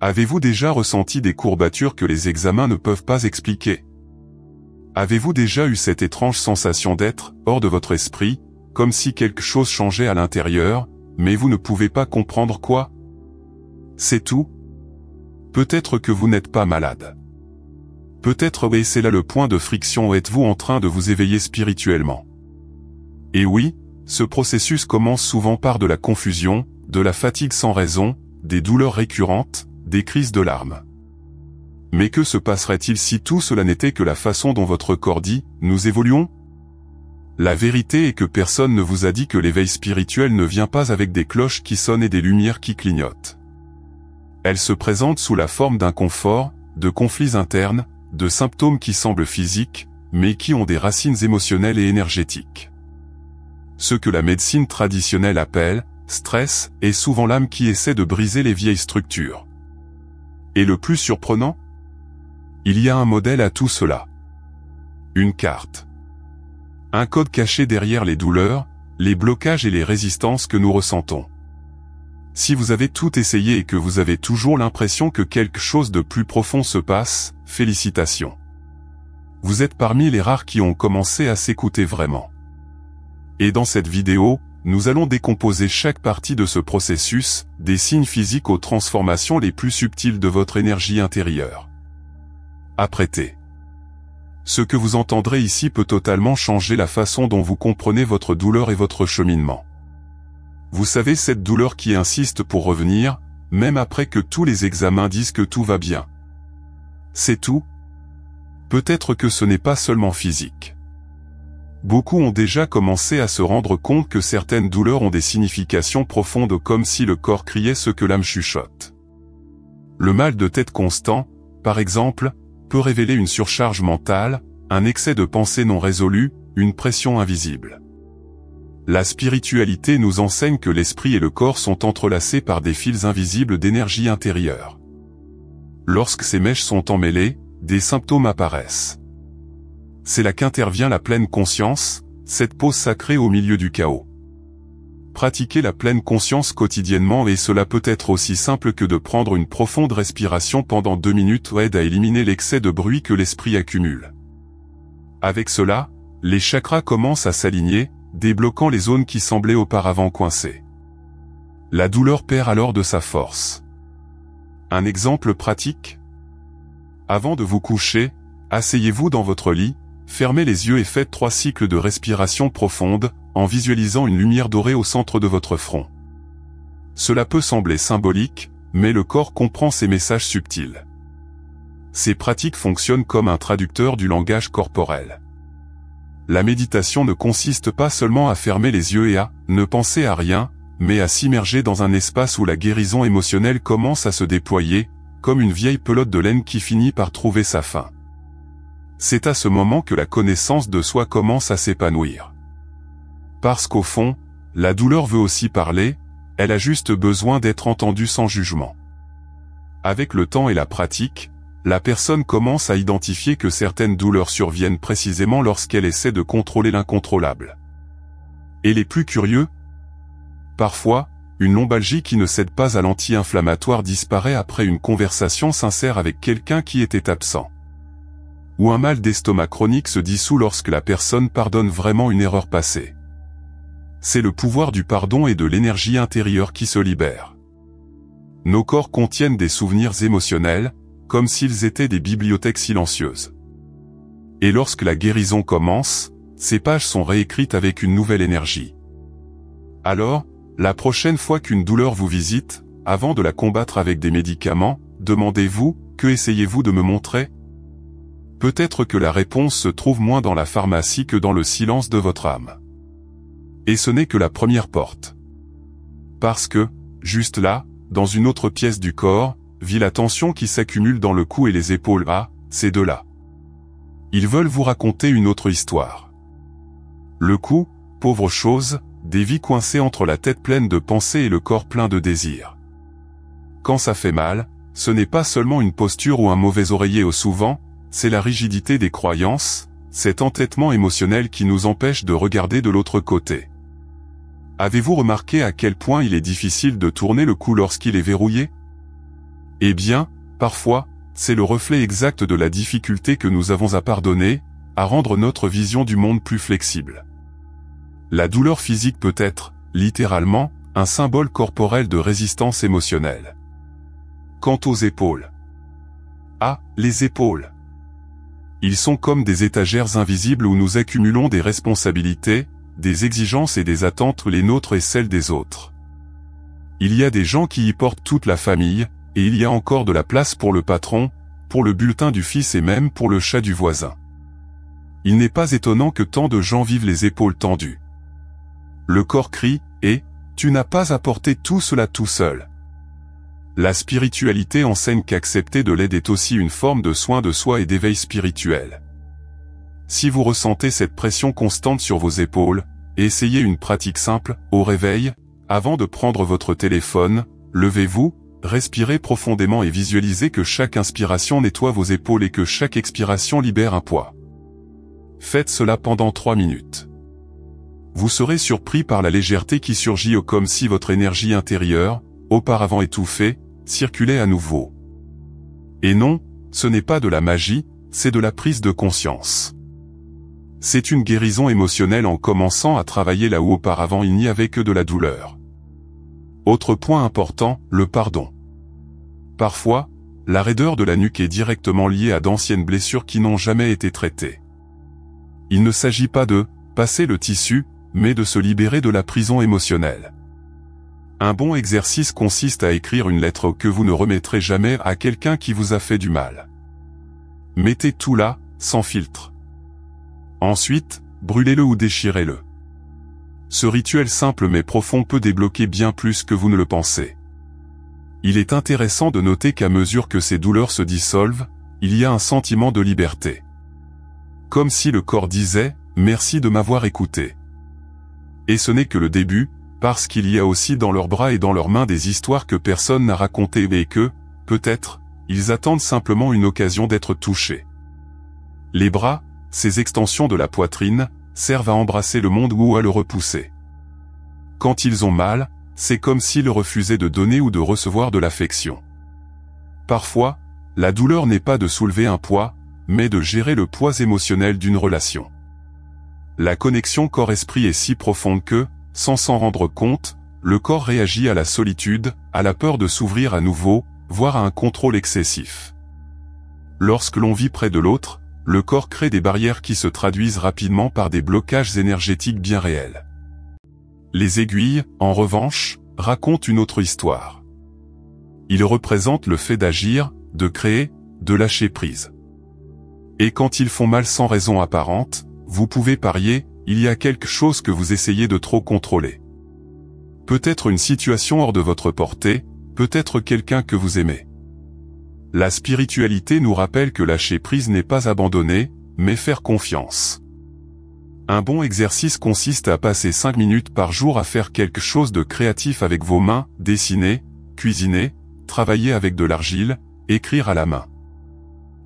Avez-vous déjà ressenti des courbatures que les examens ne peuvent pas expliquer? Avez-vous déjà eu cette étrange sensation d'être hors de votre esprit, comme si quelque chose changeait à l'intérieur, mais vous ne pouvez pas comprendre quoi? C'est tout? Peut-être que vous n'êtes pas malade. Peut-être et c'est là le point de friction. Êtes-vous en train de vous éveiller spirituellement? Et oui, ce processus commence souvent par de la confusion, de la fatigue sans raison, des douleurs récurrentes, des crises de larmes. Mais que se passerait-il si tout cela n'était que la façon dont votre corps dit « nous évoluons » ? La vérité est que personne ne vous a dit que l'éveil spirituel ne vient pas avec des cloches qui sonnent et des lumières qui clignotent. Elle se présente sous la forme d'inconfort, de conflits internes, de symptômes qui semblent physiques, mais qui ont des racines émotionnelles et énergétiques. Ce que la médecine traditionnelle appelle stress est souvent l'âme qui essaie de briser les vieilles structures. Et le plus surprenant? Il y a un modèle à tout cela. Une carte. Un code caché derrière les douleurs, les blocages et les résistances que nous ressentons. Si vous avez tout essayé et que vous avez toujours l'impression que quelque chose de plus profond se passe, félicitations. Vous êtes parmi les rares qui ont commencé à s'écouter vraiment. Et dans cette vidéo, nous allons décomposer chaque partie de ce processus, des signes physiques aux transformations les plus subtiles de votre énergie intérieure. Apprêtez. Ce que vous entendrez ici peut totalement changer la façon dont vous comprenez votre douleur et votre cheminement. Vous savez, cette douleur qui insiste pour revenir, même après que tous les examens disent que tout va bien. C'est tout? Peut-être que ce n'est pas seulement physique. Beaucoup ont déjà commencé à se rendre compte que certaines douleurs ont des significations profondes, comme si le corps criait ce que l'âme chuchote. Le mal de tête constant, par exemple, peut révéler une surcharge mentale, un excès de pensée non résolu, une pression invisible. La spiritualité nous enseigne que l'esprit et le corps sont entrelacés par des fils invisibles d'énergie intérieure. Lorsque ces mèches sont emmêlées, des symptômes apparaissent. C'est là qu'intervient la pleine conscience, cette pause sacrée au milieu du chaos. Pratiquez la pleine conscience quotidiennement et cela peut être aussi simple que de prendre une profonde respiration pendant 2 minutes aide à éliminer l'excès de bruit que l'esprit accumule. Avec cela, les chakras commencent à s'aligner, débloquant les zones qui semblaient auparavant coincées. La douleur perd alors de sa force. Un exemple pratique? Avant de vous coucher, asseyez-vous dans votre lit, fermez les yeux et faites 3 cycles de respiration profonde, en visualisant une lumière dorée au centre de votre front. Cela peut sembler symbolique, mais le corps comprend ces messages subtils. Ces pratiques fonctionnent comme un traducteur du langage corporel. La méditation ne consiste pas seulement à fermer les yeux et à ne penser à rien, mais à s'immerger dans un espace où la guérison émotionnelle commence à se déployer, comme une vieille pelote de laine qui finit par trouver sa fin. C'est à ce moment que la connaissance de soi commence à s'épanouir. Parce qu'au fond, la douleur veut aussi parler, elle a juste besoin d'être entendue sans jugement. Avec le temps et la pratique, la personne commence à identifier que certaines douleurs surviennent précisément lorsqu'elle essaie de contrôler l'incontrôlable. Et les plus curieux? Parfois, une lombalgie qui ne cède pas à l'anti-inflammatoire disparaît après une conversation sincère avec quelqu'un qui était absent. Ou un mal d'estomac chronique se dissout lorsque la personne pardonne vraiment une erreur passée. C'est le pouvoir du pardon et de l'énergie intérieure qui se libère. Nos corps contiennent des souvenirs émotionnels, comme s'ils étaient des bibliothèques silencieuses. Et lorsque la guérison commence, ces pages sont réécrites avec une nouvelle énergie. Alors, la prochaine fois qu'une douleur vous visite, avant de la combattre avec des médicaments, demandez-vous, que essayez-vous de me montrer? Peut-être que la réponse se trouve moins dans la pharmacie que dans le silence de votre âme. Et ce n'est que la première porte. Parce que, juste là, dans une autre pièce du corps, vit la tension qui s'accumule dans le cou et les épaules. Ah, ces deux-là. Ils veulent vous raconter une autre histoire. Le cou, pauvre chose, des vies coincées entre la tête pleine de pensées et le corps plein de désirs. Quand ça fait mal, ce n'est pas seulement une posture ou un mauvais oreiller au souvent, c'est la rigidité des croyances, cet entêtement émotionnel qui nous empêche de regarder de l'autre côté. Avez-vous remarqué à quel point il est difficile de tourner le cou lorsqu'il est verrouillé? Eh bien, parfois, c'est le reflet exact de la difficulté que nous avons à pardonner, à rendre notre vision du monde plus flexible. La douleur physique peut être, littéralement, un symbole corporel de résistance émotionnelle. Quant aux épaules. Ah, les épaules. Ils sont comme des étagères invisibles où nous accumulons des responsabilités, des exigences et des attentes les nôtres et celles des autres. Il y a des gens qui y portent toute la famille, et il y a encore de la place pour le patron, pour le bulletin du fils et même pour le chat du voisin. Il n'est pas étonnant que tant de gens vivent les épaules tendues. Le corps crie, et « tu n'as pas à porter tout cela tout seul ». La spiritualité enseigne qu'accepter de l'aide est aussi une forme de soin de soi et d'éveil spirituel. Si vous ressentez cette pression constante sur vos épaules, essayez une pratique simple, au réveil, avant de prendre votre téléphone, levez-vous, respirez profondément et visualisez que chaque inspiration nettoie vos épaules et que chaque expiration libère un poids. Faites cela pendant 3 minutes. Vous serez surpris par la légèreté qui surgit comme si votre énergie intérieure, auparavant étouffée, circulait à nouveau. Et non, ce n'est pas de la magie, c'est de la prise de conscience. C'est une guérison émotionnelle en commençant à travailler là où auparavant il n'y avait que de la douleur. Autre point important, le pardon. Parfois, la raideur de la nuque est directement liée à d'anciennes blessures qui n'ont jamais été traitées. Il ne s'agit pas de « passer le tissu », mais de se libérer de la prison émotionnelle. Un bon exercice consiste à écrire une lettre que vous ne remettrez jamais à quelqu'un qui vous a fait du mal. Mettez tout là, sans filtre. Ensuite, brûlez-le ou déchirez-le. Ce rituel simple mais profond peut débloquer bien plus que vous ne le pensez. Il est intéressant de noter qu'à mesure que ces douleurs se dissolvent, il y a un sentiment de liberté. Comme si le corps disait « merci de m'avoir écouté ». Et ce n'est que le début, parce qu'il y a aussi dans leurs bras et dans leurs mains des histoires que personne n'a racontées et que, peut-être, ils attendent simplement une occasion d'être touchés. Les bras, ces extensions de la poitrine, servent à embrasser le monde ou à le repousser. Quand ils ont mal, c'est comme s'ils refusaient de donner ou de recevoir de l'affection. Parfois, la douleur n'est pas de soulever un poids, mais de gérer le poids émotionnel d'une relation. La connexion corps-esprit est si profonde que, sans s'en rendre compte, le corps réagit à la solitude, à la peur de s'ouvrir à nouveau, voire à un contrôle excessif. Lorsque l'on vit près de l'autre, le corps crée des barrières qui se traduisent rapidement par des blocages énergétiques bien réels. Les aiguilles, en revanche, racontent une autre histoire. Ils représentent le fait d'agir, de créer, de lâcher prise. Et quand ils font mal sans raison apparente, vous pouvez parier, il y a quelque chose que vous essayez de trop contrôler. Peut-être une situation hors de votre portée, peut-être quelqu'un que vous aimez. La spiritualité nous rappelle que lâcher prise n'est pas abandonner, mais faire confiance. Un bon exercice consiste à passer 5 minutes par jour à faire quelque chose de créatif avec vos mains, dessiner, cuisiner, travailler avec de l'argile, écrire à la main.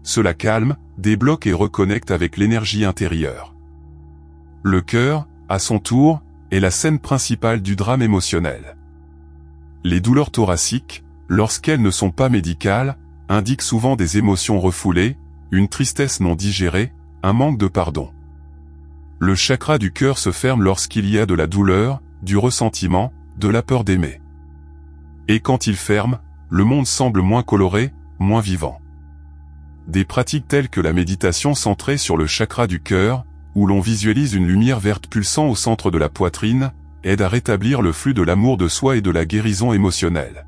Cela calme, débloque et reconnecte avec l'énergie intérieure. Le cœur, à son tour, est la scène principale du drame émotionnel. Les douleurs thoraciques, lorsqu'elles ne sont pas médicales, indiquent souvent des émotions refoulées, une tristesse non digérée, un manque de pardon. Le chakra du cœur se ferme lorsqu'il y a de la douleur, du ressentiment, de la peur d'aimer. Et quand il ferme, le monde semble moins coloré, moins vivant. Des pratiques telles que la méditation centrée sur le chakra du cœur, où l'on visualise une lumière verte pulsant au centre de la poitrine, aident à rétablir le flux de l'amour de soi et de la guérison émotionnelle.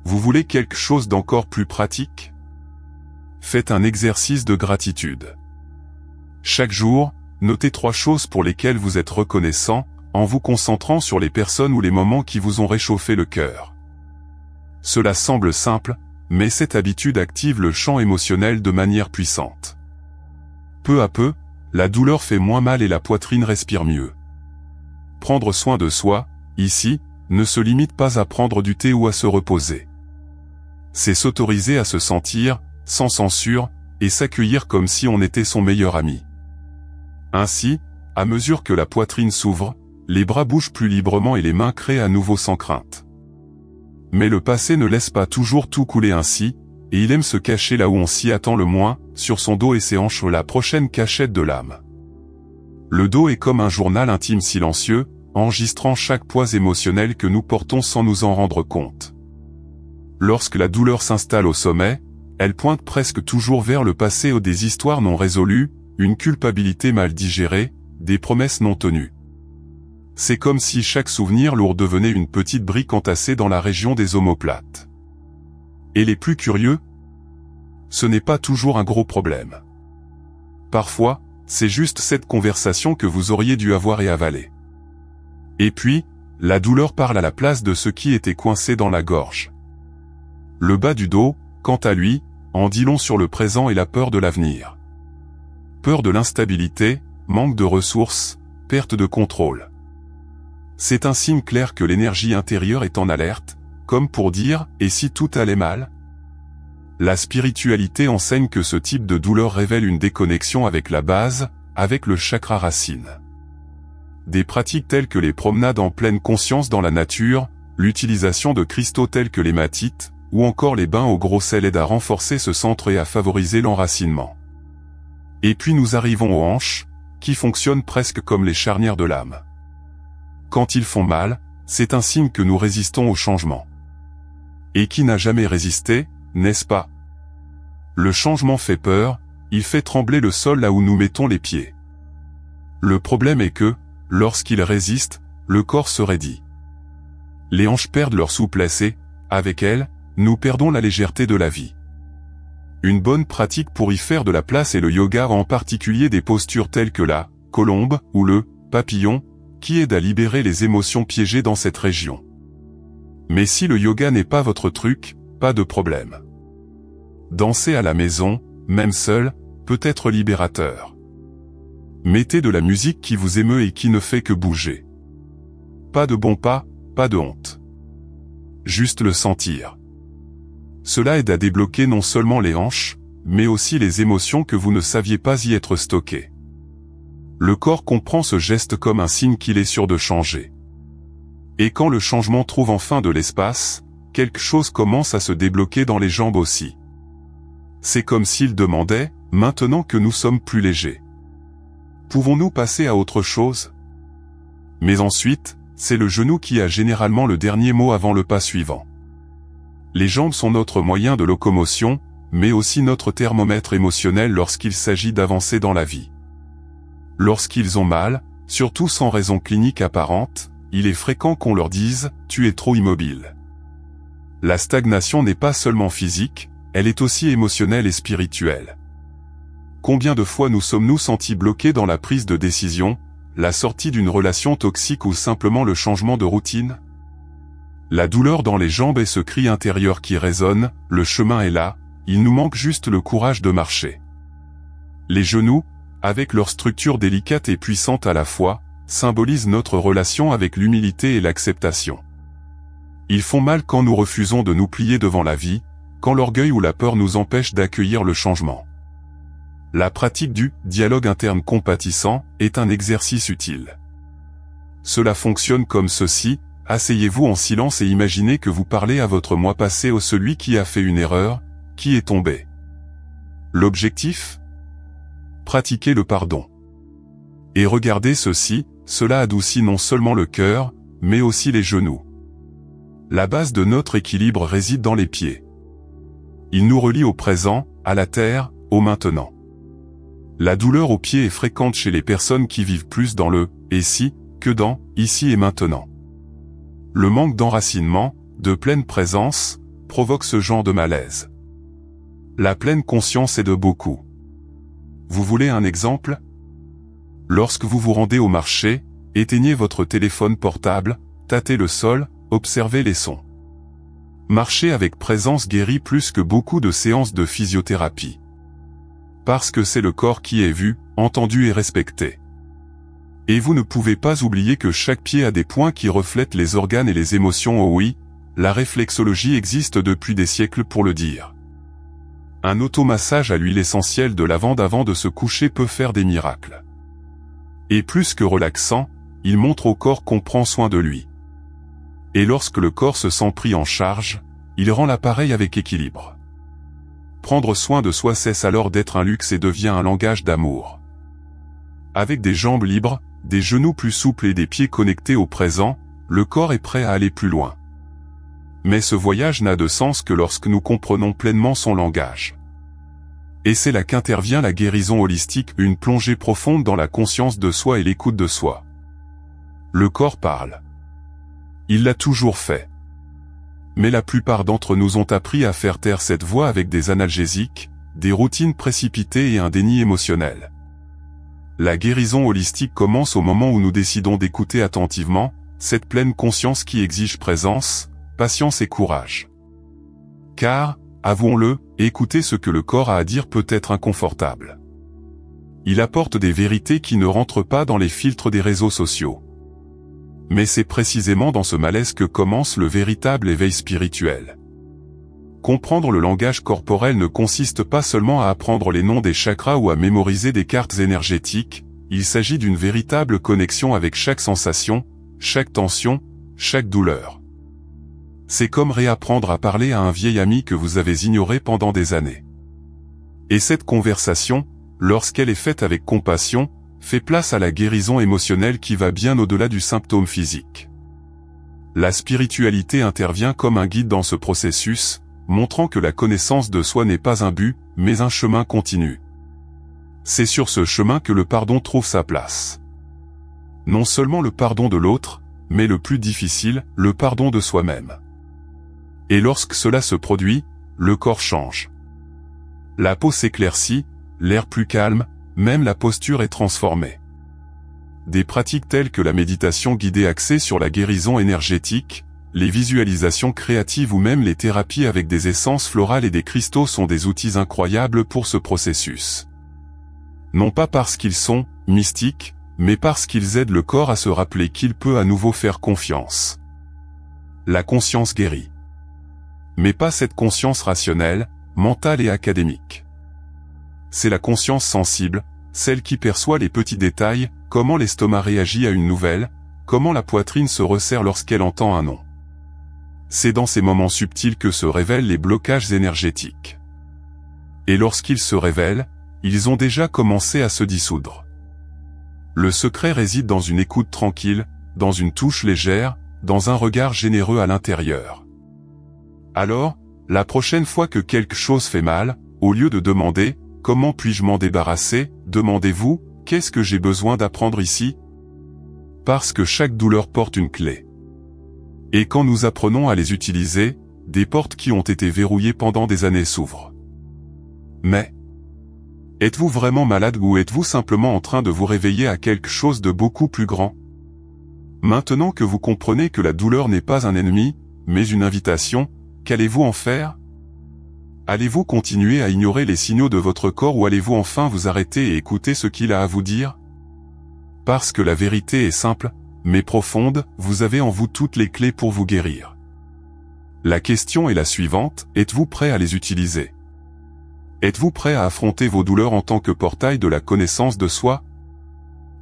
Vous voulez quelque chose d'encore plus pratique? Faites un exercice de gratitude. Chaque jour, notez 3 choses pour lesquelles vous êtes reconnaissant, en vous concentrant sur les personnes ou les moments qui vous ont réchauffé le cœur. Cela semble simple, mais cette habitude active le champ émotionnel de manière puissante. Peu à peu, la douleur fait moins mal et la poitrine respire mieux. Prendre soin de soi, ici, ne se limite pas à prendre du thé ou à se reposer. C'est s'autoriser à se sentir, sans censure, et s'accueillir comme si on était son meilleur ami. Ainsi, à mesure que la poitrine s'ouvre, les bras bougent plus librement et les mains créent à nouveau sans crainte. Mais le passé ne laisse pas toujours tout couler ainsi, et il aime se cacher là où on s'y attend le moins, sur son dos et ses hanches, la prochaine cachette de l'âme. Le dos est comme un journal intime silencieux, enregistrant chaque poids émotionnel que nous portons sans nous en rendre compte. Lorsque la douleur s'installe au sommet, elle pointe presque toujours vers le passé ou des histoires non résolues, une culpabilité mal digérée, des promesses non tenues. C'est comme si chaque souvenir lourd devenait une petite brique entassée dans la région des omoplates. Et les plus curieux, ce n'est pas toujours un gros problème. Parfois, c'est juste cette conversation que vous auriez dû avoir et avaler. Et puis, la douleur parle à la place de ce qui était coincé dans la gorge. Le bas du dos, quant à lui, en dit long sur le présent et la peur de l'avenir. Peur de l'instabilité, manque de ressources, perte de contrôle. C'est un signe clair que l'énergie intérieure est en alerte, comme pour dire « et si tout allait mal ?» La spiritualité enseigne que ce type de douleur révèle une déconnexion avec la base, avec le chakra racine. Des pratiques telles que les promenades en pleine conscience dans la nature, l'utilisation de cristaux tels que l'hématite, ou encore les bains au gros sel aident à renforcer ce centre et à favoriser l'enracinement. Et puis nous arrivons aux hanches, qui fonctionnent presque comme les charnières de l'âme. Quand ils font mal, c'est un signe que nous résistons au changement. Et qui n'a jamais résisté, n'est-ce pas? Le changement fait peur, il fait trembler le sol là où nous mettons les pieds. Le problème est que, lorsqu'il résiste, le corps se raidit. Les hanches perdent leur souplesse et, avec elles, nous perdons la légèreté de la vie. Une bonne pratique pour y faire de la place est le yoga, en particulier des postures telles que la colombe ou le papillon, qui aident à libérer les émotions piégées dans cette région. Mais si le yoga n'est pas votre truc, pas de problème. Danser à la maison, même seul, peut être libérateur. Mettez de la musique qui vous émeut et qui ne fait que bouger. Pas de bons pas, pas de honte. Juste le sentir. Cela aide à débloquer non seulement les hanches, mais aussi les émotions que vous ne saviez pas y être stockées. Le corps comprend ce geste comme un signe qu'il est sûr de changer. Et quand le changement trouve enfin de l'espace, quelque chose commence à se débloquer dans les jambes aussi. C'est comme s'il demandait, maintenant que nous sommes plus légers. Pouvons-nous passer à autre chose? Mais ensuite, c'est le genou qui a généralement le dernier mot avant le pas suivant. Les jambes sont notre moyen de locomotion, mais aussi notre thermomètre émotionnel lorsqu'il s'agit d'avancer dans la vie. Lorsqu'ils ont mal, surtout sans raison clinique apparente, il est fréquent qu'on leur dise « tu es trop immobile ». La stagnation n'est pas seulement physique, elle est aussi émotionnelle et spirituelle. Combien de fois nous sommes-nous sentis bloqués dans la prise de décision, la sortie d'une relation toxique ou simplement le changement de routine? La douleur dans les jambes est ce cri intérieur qui résonne, le chemin est là, il nous manque juste le courage de marcher. Les genoux, avec leur structure délicate et puissante à la fois, symbolisent notre relation avec l'humilité et l'acceptation. Ils font mal quand nous refusons de nous plier devant la vie, quand l'orgueil ou la peur nous empêche d'accueillir le changement. La pratique du dialogue interne compatissant est un exercice utile. Cela fonctionne comme ceci: asseyez-vous en silence et imaginez que vous parlez à votre moi passé ou celui qui a fait une erreur, qui est tombé. L'objectif? Pratiquer le pardon. Et regardez ceci, cela adoucit non seulement le cœur, mais aussi les genoux. La base de notre équilibre réside dans les pieds. Il nous relie au présent, à la terre, au maintenant. La douleur aux pieds est fréquente chez les personnes qui vivent plus dans le « et si » que dans « ici et maintenant ». Le manque d'enracinement, de pleine présence, provoque ce genre de malaise. La pleine conscience est de beaucoup. Vous voulez un exemple? Lorsque vous vous rendez au marché, éteignez votre téléphone portable, tâtez le sol, observez les sons. Marcher avec présence guérit plus que beaucoup de séances de physiothérapie. Parce que c'est le corps qui est vu, entendu et respecté. Et vous ne pouvez pas oublier que chaque pied a des points qui reflètent les organes et les émotions. Oh oui, la réflexologie existe depuis des siècles pour le dire. Un automassage à l'huile essentielle de lavande avant de se coucher peut faire des miracles. Et plus que relaxant, il montre au corps qu'on prend soin de lui. Et lorsque le corps se sent pris en charge, il rend l'appareil avec équilibre. Prendre soin de soi cesse alors d'être un luxe et devient un langage d'amour. Avec des jambes libres, des genoux plus souples et des pieds connectés au présent, le corps est prêt à aller plus loin. Mais ce voyage n'a de sens que lorsque nous comprenons pleinement son langage. Et c'est là qu'intervient la guérison holistique, une plongée profonde dans la conscience de soi et l'écoute de soi. Le corps parle. Il l'a toujours fait. Mais la plupart d'entre nous ont appris à faire taire cette voix avec des analgésiques, des routines précipitées et un déni émotionnel. La guérison holistique commence au moment où nous décidons d'écouter attentivement, cette pleine conscience qui exige présence, patience et courage. Car, avouons-le, écouter ce que le corps a à dire peut être inconfortable. Il apporte des vérités qui ne rentrent pas dans les filtres des réseaux sociaux. Mais c'est précisément dans ce malaise que commence le véritable éveil spirituel. Comprendre le langage corporel ne consiste pas seulement à apprendre les noms des chakras ou à mémoriser des cartes énergétiques, il s'agit d'une véritable connexion avec chaque sensation, chaque tension, chaque douleur. C'est comme réapprendre à parler à un vieil ami que vous avez ignoré pendant des années. Et cette conversation, lorsqu'elle est faite avec compassion, fait place à la guérison émotionnelle qui va bien au-delà du symptôme physique. La spiritualité intervient comme un guide dans ce processus, montrant que la connaissance de soi n'est pas un but, mais un chemin continu. C'est sur ce chemin que le pardon trouve sa place. Non seulement le pardon de l'autre, mais le plus difficile, le pardon de soi-même. Et lorsque cela se produit, le corps change. La peau s'éclaircit, l'air plus calme, même la posture est transformée. Des pratiques telles que la méditation guidée axée sur la guérison énergétique, les visualisations créatives ou même les thérapies avec des essences florales et des cristaux sont des outils incroyables pour ce processus. Non pas parce qu'ils sont mystiques, mais parce qu'ils aident le corps à se rappeler qu'il peut à nouveau faire confiance. La conscience guérit. Mais pas cette conscience rationnelle, mentale et académique. C'est la conscience sensible, celle qui perçoit les petits détails, comment l'estomac réagit à une nouvelle, comment la poitrine se resserre lorsqu'elle entend un nom. C'est dans ces moments subtils que se révèlent les blocages énergétiques. Et lorsqu'ils se révèlent, ils ont déjà commencé à se dissoudre. Le secret réside dans une écoute tranquille, dans une touche légère, dans un regard généreux à l'intérieur. Alors, la prochaine fois que quelque chose fait mal, au lieu de demander « Comment puis-je m'en débarrasser ?», demandez-vous « Qu'est-ce que j'ai besoin d'apprendre ici ?» Parce que chaque douleur porte une clé. Et quand nous apprenons à les utiliser, des portes qui ont été verrouillées pendant des années s'ouvrent. Mais, êtes-vous vraiment malade ou êtes-vous simplement en train de vous réveiller à quelque chose de beaucoup plus grand ? Maintenant que vous comprenez que la douleur n'est pas un ennemi, mais une invitation, qu'allez-vous en faire ? Allez-vous continuer à ignorer les signaux de votre corps ou allez-vous enfin vous arrêter et écouter ce qu'il a à vous dire ? Parce que la vérité est simple, mais profonde, vous avez en vous toutes les clés pour vous guérir. La question est la suivante, êtes-vous prêt à les utiliser ? Êtes-vous prêt à affronter vos douleurs en tant que portail de la connaissance de soi ?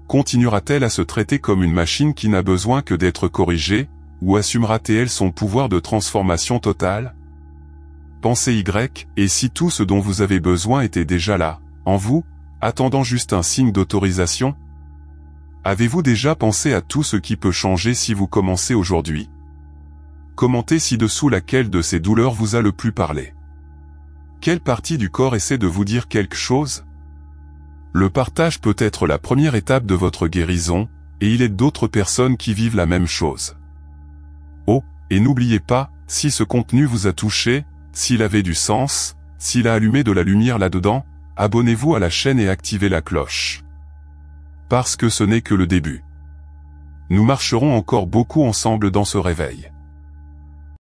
Continuera-t-elle à se traiter comme une machine qui n'a besoin que d'être corrigée, ou assumera-t-elle son pouvoir de transformation totale ? Pensez Y, et si tout ce dont vous avez besoin était déjà là, en vous, attendant juste un signe d'autorisation ? Avez-vous déjà pensé à tout ce qui peut changer si vous commencez aujourd'hui ? Commentez ci-dessous laquelle de ces douleurs vous a le plus parlé. Quelle partie du corps essaie de vous dire quelque chose ? Le partage peut être la première étape de votre guérison, et il aide d'autres personnes qui vivent la même chose. Oh, et n'oubliez pas, si ce contenu vous a touché, s'il avait du sens, s'il a allumé de la lumière là-dedans, abonnez-vous à la chaîne et activez la cloche. Parce que ce n'est que le début. Nous marcherons encore beaucoup ensemble dans ce réveil.